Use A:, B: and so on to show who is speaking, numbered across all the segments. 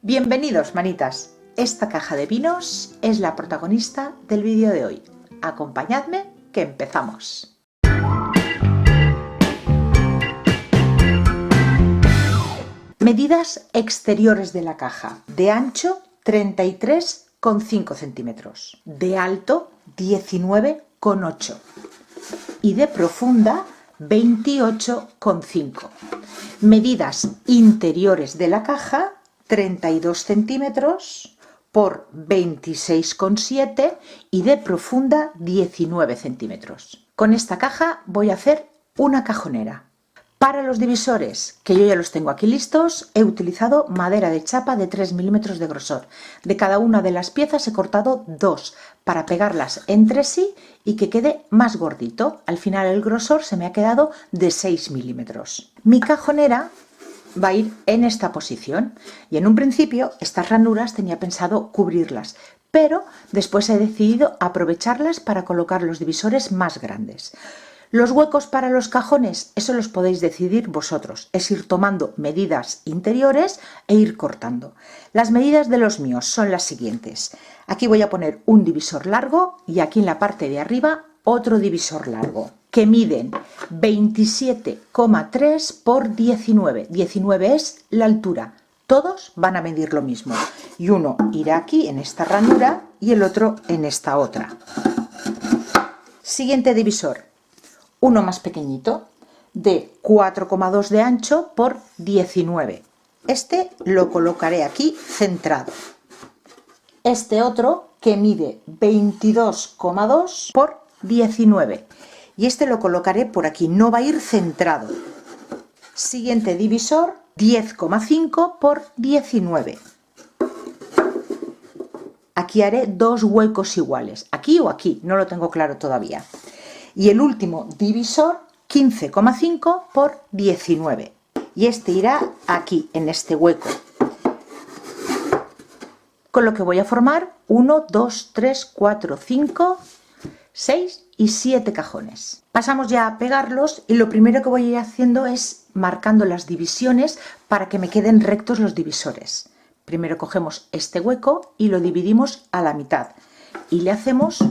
A: Bienvenidos, manitas. Esta caja de vinos es la protagonista del vídeo de hoy. Acompañadme que empezamos. Medidas exteriores de la caja. De ancho 33,5 centímetros. De alto 19,8. Y de profunda 28,5. Medidas interiores de la caja 32 centímetros por 26,7 y de profunda 19 centímetros. Con esta caja voy a hacer una cajonera. Para los divisores, que yo ya los tengo aquí listos, he utilizado madera de chapa de 3 milímetros de grosor. De cada una de las piezas he cortado 2 para pegarlas entre sí y que quede más gordito. Al final el grosor se me ha quedado de 6 milímetros. Mi cajonera va a ir en esta posición y en un principio estas ranuras tenía pensado cubrirlas, pero después he decidido aprovecharlas para colocar los divisores más grandes. Los huecos para los cajones, eso los podéis decidir vosotros, es ir tomando medidas interiores e ir cortando. Las medidas de los míos son las siguientes. Aquí voy a poner un divisor largo y aquí en la parte de arriba otro divisor largo, que miden 27,3 por 19. 19 es la altura. Todos van a medir lo mismo. Y uno irá aquí en esta ranura y el otro en esta otra. Siguiente divisor. Uno más pequeñito, de 4,2 de ancho por 19. Este lo colocaré aquí centrado. Este otro que mide 22,2 por 19. Y este lo colocaré por aquí, no va a ir centrado. Siguiente divisor, 10,5 por 19. Aquí haré dos huecos iguales, aquí o aquí, no lo tengo claro todavía. Y el último divisor, 15,5 por 19. Y este irá aquí, en este hueco. Con lo que voy a formar 1, 2, 3, 4, 5, 6 y 7 cajones. Pasamos ya a pegarlos y lo primero que voy a ir haciendo es marcando las divisiones para que me queden rectos los divisores. Primero cogemos este hueco y lo dividimos a la mitad y le hacemos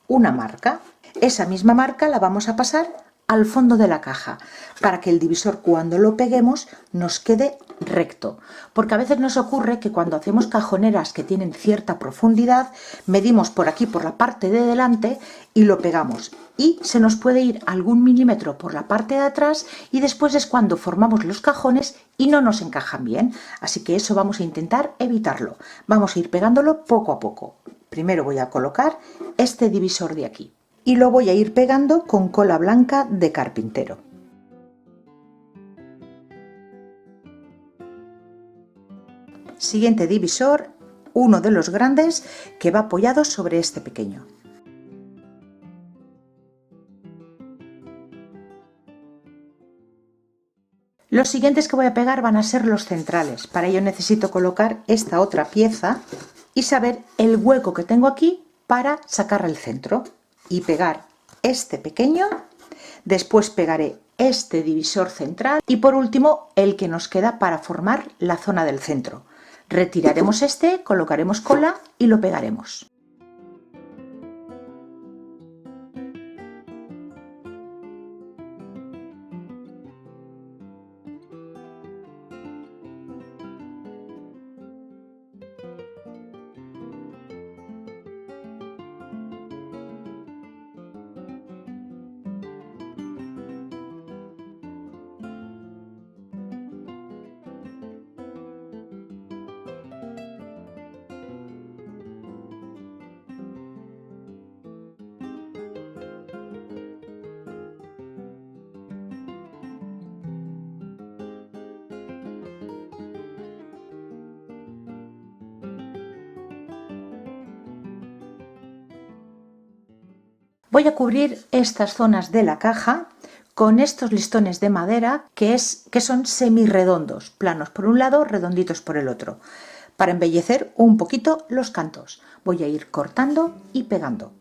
A: una marca. Esa misma marca la vamos a pasar al fondo de la caja para que el divisor, cuando lo peguemos, nos quede recto, porque a veces nos ocurre que cuando hacemos cajoneras que tienen cierta profundidad, medimos por aquí, por la parte de delante, y lo pegamos y se nos puede ir algún milímetro por la parte de atrás y después es cuando formamos los cajones y no nos encajan bien. Así que eso vamos a intentar evitarlo. Vamos a ir pegándolo poco a poco. Primero voy a colocar este divisor de aquí y lo voy a ir pegando con cola blanca de carpintero. Siguiente divisor, uno de los grandes que va apoyado sobre este pequeño. Los siguientes que voy a pegar van a ser los centrales. Para ello necesito colocar esta otra pieza y saber el hueco que tengo aquí para sacar el centro y pegar este pequeño. Después pegaré este divisor central y por último el que nos queda para formar la zona del centro. Retiraremos este, colocaremos cola y lo pegaremos. Voy a cubrir estas zonas de la caja con estos listones de madera que son semirredondos, planos por un lado, redonditos por el otro, para embellecer un poquito los cantos. Voy a ir cortando y pegando.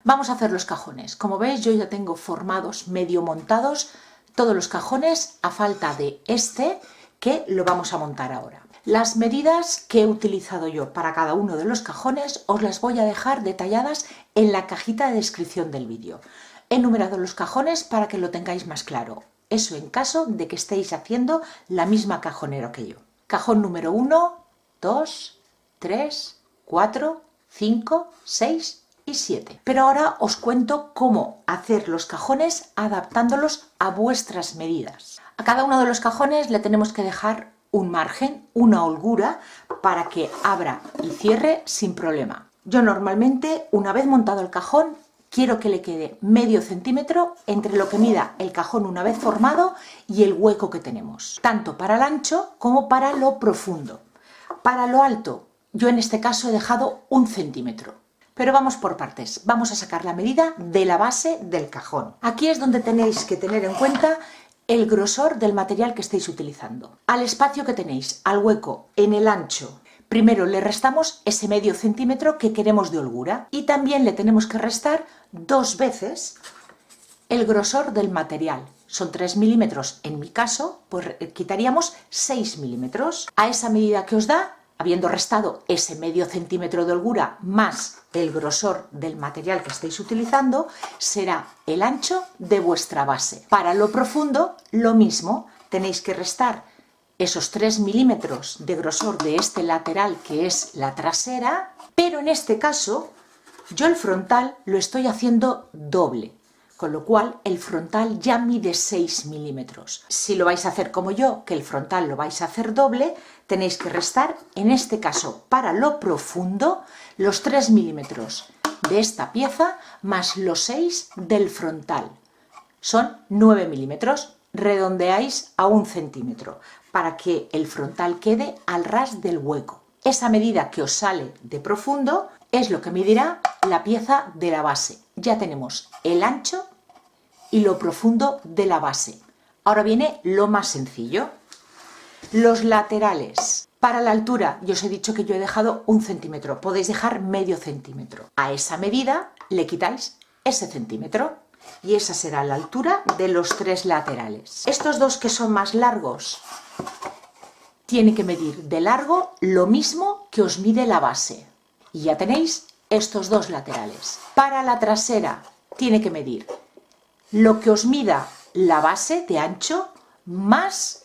A: Vamos a hacer los cajones. Como veis, yo ya tengo formados, medio montados, todos los cajones a falta de este, que lo vamos a montar ahora. Las medidas que he utilizado yo para cada uno de los cajones os las voy a dejar detalladas en la cajita de descripción del vídeo. He numerado los cajones para que lo tengáis más claro. Eso en caso de que estéis haciendo la misma cajonera que yo. Cajón número 1, 2, 3, 4, 5, 6 y 7. Pero ahora os cuento cómo hacer los cajones adaptándolos a vuestras medidas. A cada uno de los cajones le tenemos que dejar un margen, una holgura, para que abra y cierre sin problema. Yo normalmente, una vez montado el cajón, quiero que le quede medio centímetro entre lo que mida el cajón una vez formado y el hueco que tenemos, tanto para el ancho como para lo profundo. Para lo alto, yo en este caso he dejado 1 centímetro. Pero vamos por partes. Vamos a sacar la medida de la base del cajón. Aquí es donde tenéis que tener en cuenta el grosor del material que estéis utilizando. Al espacio que tenéis, al hueco, en el ancho, primero le restamos ese medio centímetro que queremos de holgura y también le tenemos que restar 2 veces el grosor del material. Son 3 milímetros en mi caso, pues quitaríamos 6 milímetros. A esa medida que os da, habiendo restado ese medio centímetro de holgura más el grosor del material que estéis utilizando, será el ancho de vuestra base. Para lo profundo, lo mismo, tenéis que restar esos 3 milímetros de grosor de este lateral que es la trasera, pero en este caso yo el frontal lo estoy haciendo doble, con lo cual el frontal ya mide 6 milímetros. Si lo vais a hacer como yo, que el frontal lo vais a hacer doble, tenéis que restar, en este caso para lo profundo, los 3 milímetros de esta pieza más los 6 del frontal. Son 9 milímetros, redondeáis a 1 centímetro para que el frontal quede al ras del hueco. Esa medida que os sale de profundo es lo que medirá la pieza de la base. Ya tenemos el ancho y lo profundo de la base. Ahora viene lo más sencillo. Los laterales. Para la altura, yo os he dicho que yo he dejado 1 centímetro. Podéis dejar medio centímetro. A esa medida le quitáis ese centímetro. Y esa será la altura de los 3 laterales. Estos dos que son más largos, tiene que medir de largo lo mismo que os mide la base. Y ya tenéis estos 2 laterales. Para la trasera tiene que medir lo que os mida la base de ancho más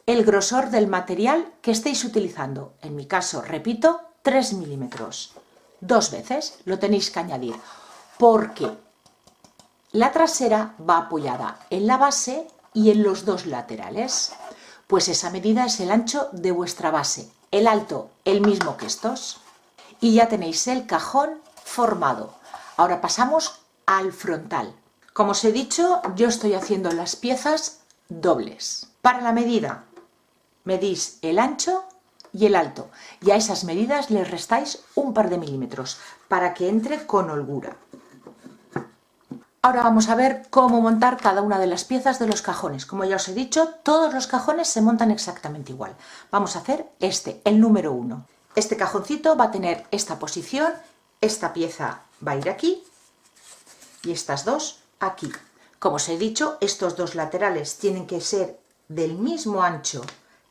A: el grosor del material que estéis utilizando. En mi caso, repito, 3 milímetros. 2 veces lo tenéis que añadir porque la trasera va apoyada en la base y en los 2 laterales. Pues esa medida es el ancho de vuestra base. El alto, el mismo que estos. Y ya tenéis el cajón formado. Ahora pasamos al frontal. Como os he dicho, yo estoy haciendo las piezas dobles. Para la medida, medís el ancho y el alto. Y a esas medidas les restáis un par de milímetros para que entre con holgura. Ahora vamos a ver cómo montar cada una de las piezas de los cajones. Como ya os he dicho, todos los cajones se montan exactamente igual. Vamos a hacer el número 1. Este cajoncito va a tener esta posición, esta pieza va a ir aquí y estas dos aquí. Como os he dicho, estos 2 laterales tienen que ser del mismo ancho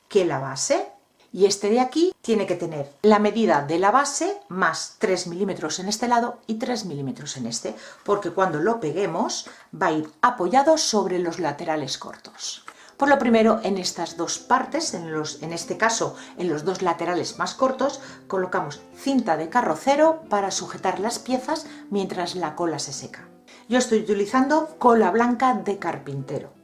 A: que la base y este de aquí tiene que tener la medida de la base más 3 milímetros en este lado y 3 milímetros en este, porque cuando lo peguemos va a ir apoyado sobre los laterales cortos. Por lo primero, en estas 2 partes, en este caso en los 2 laterales más cortos, colocamos cinta de carrocero para sujetar las piezas mientras la cola se seca. Yo estoy utilizando cola blanca de carpintero.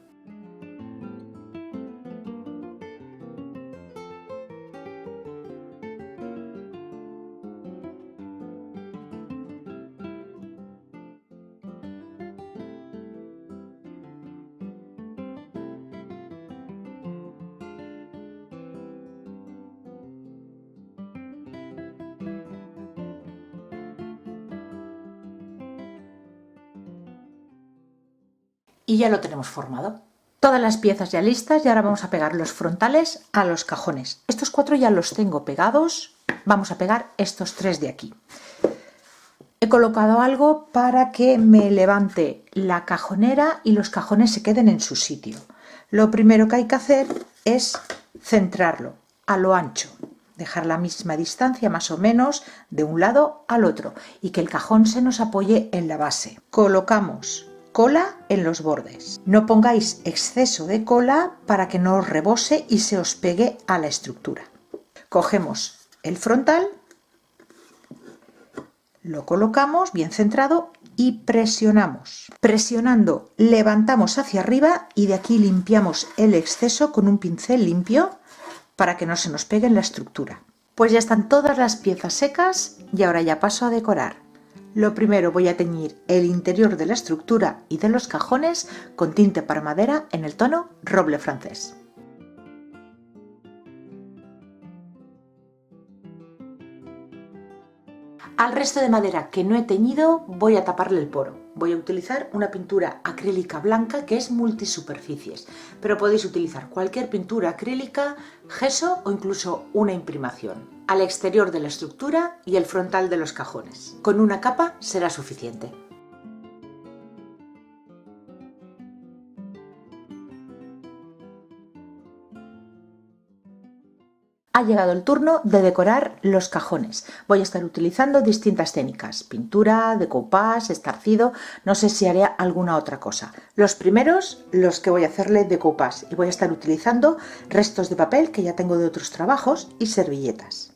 A: Y ya lo tenemos formado. Todas las piezas ya listas y ahora vamos a pegar los frontales a los cajones. Estos 4 ya los tengo pegados. Vamos a pegar estos 3 de aquí. He colocado algo para que me levante la cajonera y los cajones se queden en su sitio. Lo primero que hay que hacer es centrarlo a lo ancho, dejar la misma distancia más o menos de un lado al otro y que el cajón se nos apoye en la base. Colocamos cola en los bordes. No pongáis exceso de cola para que no os rebose y se os pegue a la estructura. Cogemos el frontal, lo colocamos bien centrado y presionamos. Presionando levantamos hacia arriba y de aquí limpiamos el exceso con un pincel limpio para que no se nos pegue en la estructura. Pues ya están todas las piezas secas y ahora ya paso a decorar. Lo primero voy a teñir el interior de la estructura y de los cajones con tinte para madera en el tono roble francés. Al resto de madera que no he teñido voy a taparle el poro. Voy a utilizar una pintura acrílica blanca que es multisuperficies, pero podéis utilizar cualquier pintura acrílica, gesso o incluso una imprimación. Al exterior de la estructura y el frontal de los cajones. Con una capa será suficiente. Ha llegado el turno de decorar los cajones. Voy a estar utilizando distintas técnicas, pintura, decoupage, estarcido, no sé si haré alguna otra cosa. Los primeros, los que voy a hacerle decoupage, y voy a estar utilizando restos de papel que ya tengo de otros trabajos y servilletas.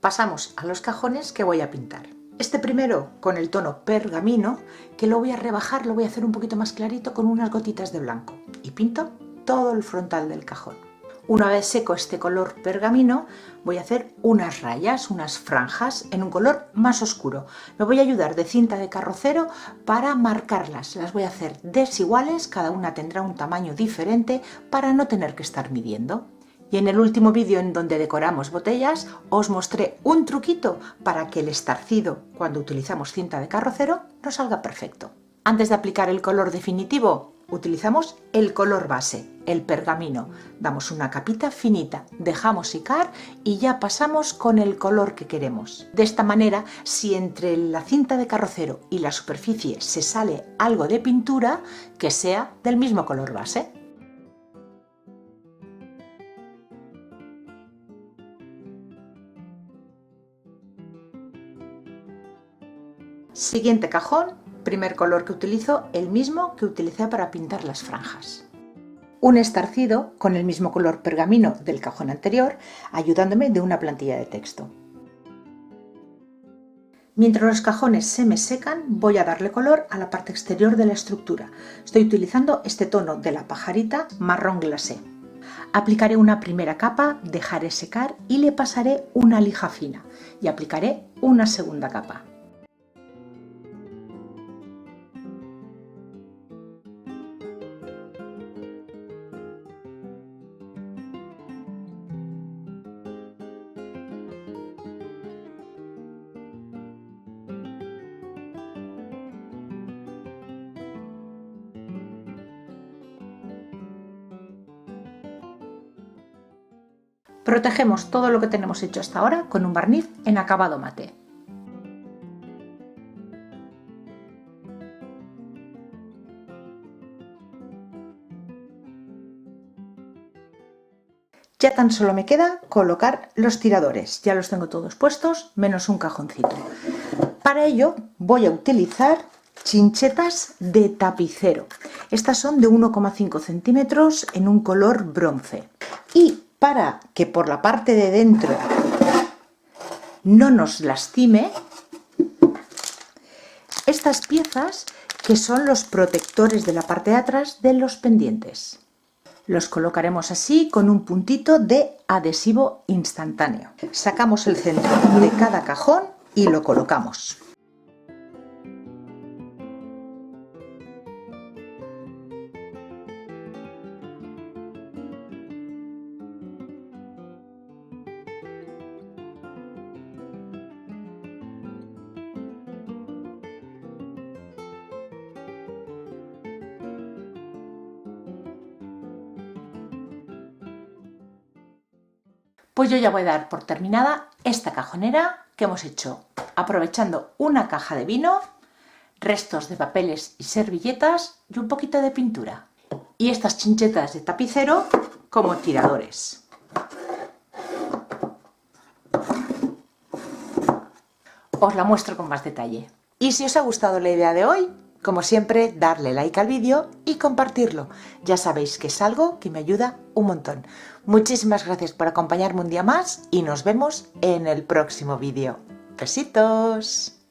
A: Pasamos a los cajones que voy a pintar. Este primero con el tono pergamino, que lo voy a rebajar, lo voy a hacer un poquito más clarito con unas gotitas de blanco. Y pinto todo el frontal del cajón. Una vez seco este color pergamino, voy a hacer unas rayas, unas franjas en un color más oscuro. Me voy a ayudar de cinta de carrocero para marcarlas. Las voy a hacer desiguales, cada una tendrá un tamaño diferente para no tener que estar midiendo. Y en el último vídeo en donde decoramos botellas os mostré un truquito para que el estarcido, cuando utilizamos cinta de carrocero, nos salga perfecto. Antes de aplicar el color definitivo, utilizamos el color base, el pergamino. Damos una capita finita, dejamos secar y ya pasamos con el color que queremos. De esta manera, si entre la cinta de carrocero y la superficie se sale algo de pintura, que sea del mismo color base. Siguiente cajón, primer color que utilizo, el mismo que utilicé para pintar las franjas. Un estarcido con el mismo color pergamino del cajón anterior, ayudándome de una plantilla de texto. Mientras los cajones se me secan, voy a darle color a la parte exterior de la estructura. Estoy utilizando este tono de la pajarita marrón glacé. Aplicaré una primera capa, dejaré secar y le pasaré una lija fina y aplicaré una segunda capa. Protegemos todo lo que tenemos hecho hasta ahora con un barniz en acabado mate. Ya tan solo me queda colocar los tiradores. Ya los tengo todos puestos, menos un cajoncito. Para ello voy a utilizar chinchetas de tapicero. Estas son de 1,5 centímetros en un color bronce. Y para que por la parte de dentro no nos lastime, estas piezas que son los protectores de la parte de atrás de los pendientes. Los colocaremos así con un puntito de adhesivo instantáneo. Sacamos el centro de cada cajón y lo colocamos. Pues yo ya voy a dar por terminada esta cajonera que hemos hecho aprovechando una caja de vino, restos de papeles y servilletas y un poquito de pintura. Y estas chinchetas de tapicero como tiradores. Os la muestro con más detalle. Y si os ha gustado la idea de hoy, como siempre, darle like al vídeo y compartirlo. Ya sabéis que es algo que me ayuda un montón. Muchísimas gracias por acompañarme un día más y nos vemos en el próximo vídeo. ¡Besitos!